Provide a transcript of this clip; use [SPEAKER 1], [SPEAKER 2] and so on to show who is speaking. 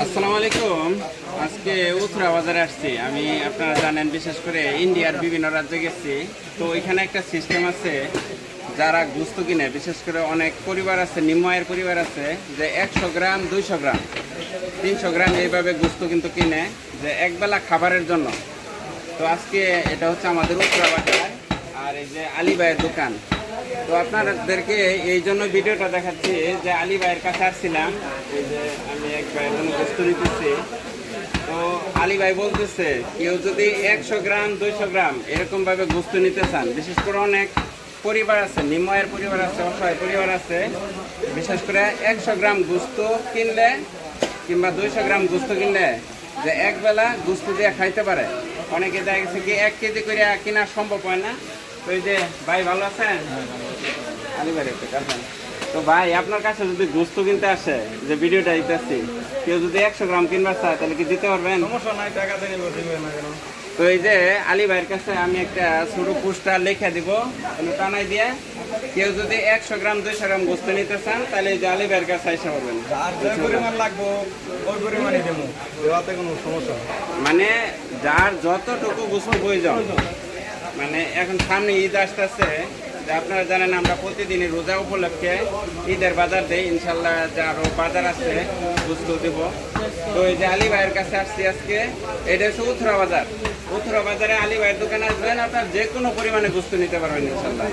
[SPEAKER 1] আসসালামু আলাইকুম। আজকে উথরা বাজারে আসছি আমি। আপনারা জানেন বিশেষ করে ইন্ডিয়ার বিভিন্ন রাজ্যে গেছি। তো এখানে একটা সিস্টেম আছে, যারা গোস্ত কিনে, বিশেষ করে অনেক পরিবার আছে, নিম্ন আয়ের পরিবার আছে, যে 100 গ্রাম 200 গ্রাম 300 গ্রাম এইভাবে গোস্ত কিন্তু কিনে, যে একবেলা খাবারের জন্য। তো আজকে এটা হচ্ছে আমাদের উথরা বাজার, আর এই যে আলী ভাইয়ের দোকান। তো আপনাদেরকে এই জন্য ভিডিওটা দেখাচ্ছি যে আলী ভাইয়ের কাছে আসছিলাম, এই যে আমি এক ভাইয়ের জন্য গোস্ত নিতেছি। তো আলী ভাই বলতেছে কেউ যদি 100 গ্রাম 200 গ্রাম এরকমভাবে গোস্ত নিতে চান, বিশেষ করে অনেক পরিবার আছে, নিম্ন আয়ের পরিবার আছে, অসহায় পরিবার আছে, বিশেষ করে 100 গ্রাম গোস্ত কিনলে কিংবা 200 গ্রাম গোস্ত কিনলে যে একবেলা গোস্ত দিয়ে খাইতে পারে। অনেকে দেখা গেছে কি 1 কেজি করে কেনা সম্ভব হয় না। তো এই যে ভাই ভালো আছেন? আলী ভাই একটু কাছেন। তো ভাই আপনার কাছে যদি গোস্ত কিনতে আসে, যে ভিডিওটা দিতেছি, কেউ যদি 100 গ্রাম কিনবার চায় তাহলে কি দিতে পারবেন?
[SPEAKER 2] সমস্যা নাই, টাকা দিয়ে দিবেন না কেন?
[SPEAKER 1] তো এই যে আলী ভাইয়ের কাছে আমি একটা ছোট পোস্টার লিখে দিব, টানাই দিয়ে কেউ যদি 100 গ্রাম 200 গ্রাম গোস্ত নিতে চান তাহলে এই যে আলী ভাইয়ের কাছে এসে পাবেন।
[SPEAKER 2] যার যে পরিমাণ লাগবো ওই পরিমাণই দেবো, দেওয়াতে কোনো সমস্যা নেই।
[SPEAKER 1] মানে যার যতটুকু গোস্ত প্রয়োজন, মানে এখন সামনে ঈদ আসতেছে, যে আপনারা জানেন আমরা প্রতিদিনই রোজা উপলক্ষে ঈদের বাজার দেই। ইনশাল্লাহ যে আরো বাজার আছে গোস্ত দেব। তো এই যে আলী ভাইয়ের কাছে আসছি আজকে, এটা হচ্ছে উথরা বাজার। উথরা বাজারে আলী ভাইয়ের দোকানে আসবেন, আপনার যে কোনো পরিমাণে গোস্ত নিতে পারবেন ইনশাল্লাহ।